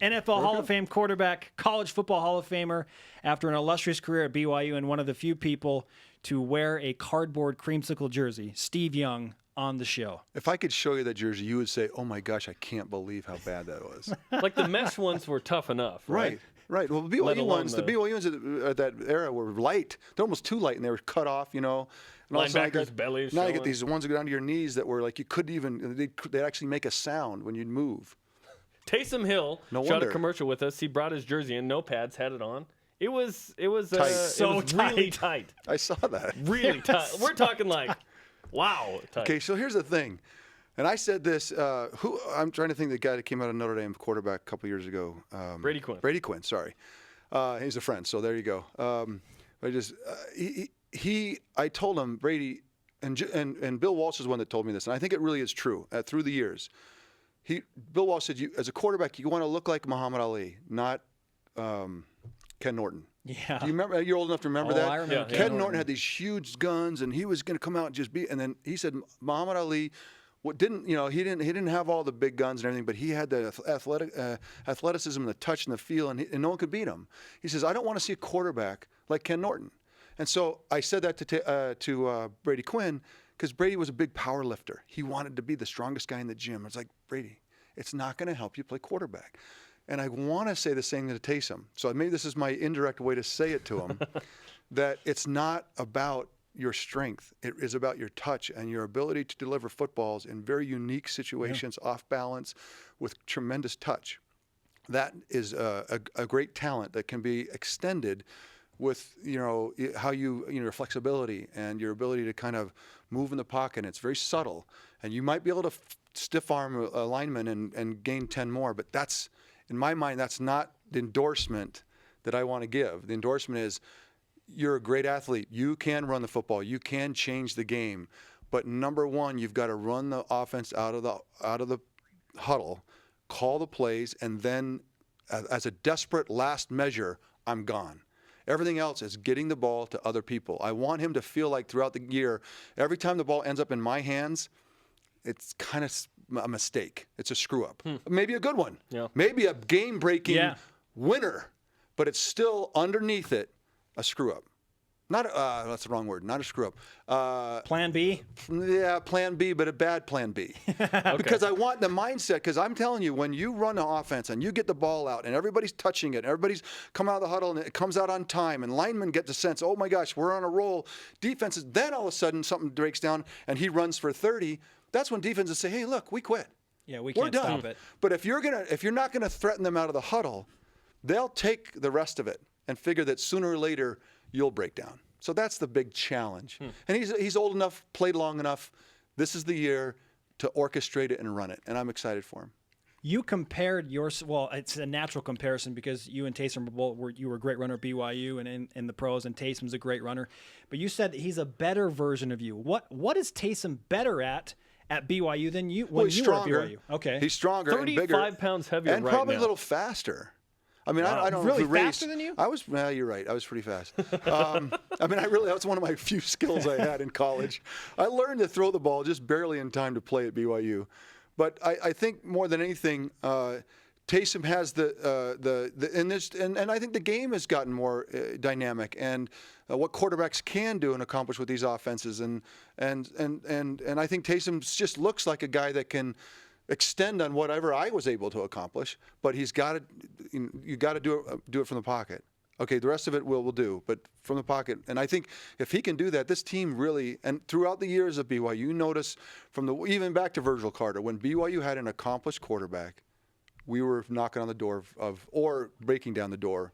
NFL Hall of Fame quarterback, college football Hall of Famer, after an illustrious career at BYU and one of the few people to wear a cardboard creamsicle jersey, Steve Young, on the show. If I could show you that jersey, you would say, oh my gosh, I can't believe how bad that was. Like the mesh ones were tough enough, right? Right. Well, the BYU ones at that era were light. They're almost too light, and they were cut off, And linebackers' bellies. Now you get these ones that go down to your knees that were like you couldn't even. They'd actually make a sound when you'd move. Taysom Hill shot a commercial with us. He brought his jersey in, no pads, had it on. It was tight. It was really tight. I saw that. Really tight. We're talking like, wow, tight. Okay, so here's the thing. And I said this, I'm trying to think of the guy that came out of Notre Dame, quarterback, a couple years ago. Brady Quinn. Brady Quinn, sorry. He's a friend, so there you go. I told him, Brady, and Bill Walsh is one that told me this, and I think it really is true through the years. Bill Walsh said, as a quarterback, you want to look like Muhammad Ali, not Ken Norton. Yeah. Do you remember? You're old enough to remember that? I remember. Ken Norton had these huge guns, and he was going to come out and just and then he said Muhammad Ali he didn't have all the big guns and everything, but he had the athleticism and the touch and the feel, and no one could beat him. He says, I don't want to see a quarterback like Ken Norton. And so I said that to Brady Quinn, because Brady was a big power lifter. He wanted to be the strongest guy in the gym. It's like, Brady, it's not going to help you play quarterback. And I want to say the same to Taysom. So maybe this is my indirect way to say it to him, that it's not about your strength. It is about your touch and your ability to deliver footballs in very unique situations, off balance, with tremendous touch. That is a great talent that can be extended with how your flexibility and your ability to kind of move in the pocket. It's very subtle, and you might be able to stiff arm a lineman and gain 10 more. But that's, in my mind, that's not the endorsement that I want to give. The endorsement is, you're a great athlete. You can run the football. You can change the game. But number one, you've got to run the offense out of the huddle, call the plays, and then as a desperate last measure, I'm gone. Everything else is getting the ball to other people. I want him to feel like throughout the year, every time the ball ends up in my hands, it's kind of a mistake. It's a screw up. Maybe a good one. Yeah. Maybe a game-breaking winner, but it's still underneath it a screw up. Not that's the wrong word. Not a screw up. Plan B? Yeah, plan B, but a bad plan B. Okay. Because I want the mindset, because I'm telling you, when you run the offense and you get the ball out and everybody's touching it, everybody's come out of the huddle and it comes out on time, and linemen get the sense, oh my gosh, we're on a roll. Defenses, then all of a sudden something breaks down and he runs for 30. That's when defenses say, hey, look, we quit. Yeah, we're can't done. Stop it. But if you're not gonna threaten them out of the huddle, they'll take the rest of it and figure that sooner or later you'll break down. So that's the big challenge. And he's old enough, played long enough. This is the year to orchestrate it and run it, and I'm excited for him. You compared it's a natural comparison because you and Taysom you were a great runner at BYU and in the pros, and Taysom's a great runner. But you said that he's a better version of you. What is Taysom better at BYU than you when you stronger. were at BYU? Okay. He's stronger and bigger. 35 pounds heavier and probably a little faster. I mean, wow. I don't really know if we faster than you? Well, you're right. I was pretty fast. I mean, that was one of my few skills I had in college. I learned to throw the ball just barely in time to play at BYU. But I think more than anything, Taysom has and I think the game has gotten more dynamic, and what quarterbacks can do and accomplish with these offenses, and I think Taysom just looks like a guy that can extend on whatever I was able to accomplish, but you got to do it from the pocket. Okay, the rest of it we'll do, but from the pocket. And I think if he can do that, this team really, and throughout the years of BYU, you notice even back to Virgil Carter, when BYU had an accomplished quarterback, we were knocking on the door or breaking down the door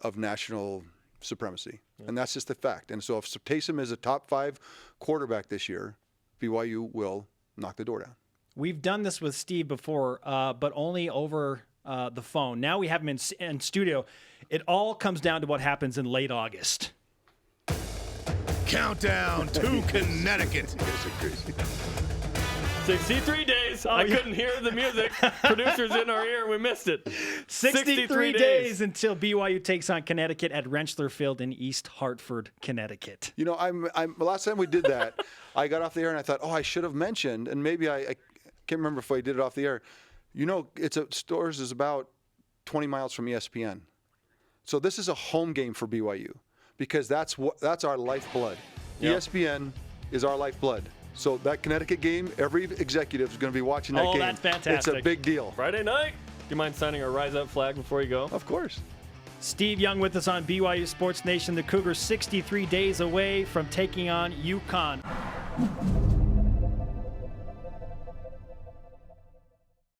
of national supremacy. Yeah. And that's just the fact. And so if Taysom is a top 5 quarterback this year, BYU will knock the door down. We've done this with Steve before, but only over the phone. Now we have him in studio. It all comes down to what happens in late August. Countdown to Connecticut. 63 days. days. I couldn't hear the music. Producers in our ear. We missed it. 63 days until BYU takes on Connecticut at Rentschler Field in East Hartford, Connecticut. You know, last time we did that, I got off the air and I thought, I should have mentioned, and maybe I can't remember if I did it off the air. You know, Storrs is about 20 miles from ESPN. So this is a home game for BYU because that's our lifeblood. Yep. ESPN is our lifeblood. So that Connecticut game, every executive is going to be watching that game. That's fantastic. It's a big deal. Friday night. Do you mind signing our Rise Up flag before you go? Of course. Steve Young with us on BYU Sports Nation. The Cougars 63 days away from taking on UConn.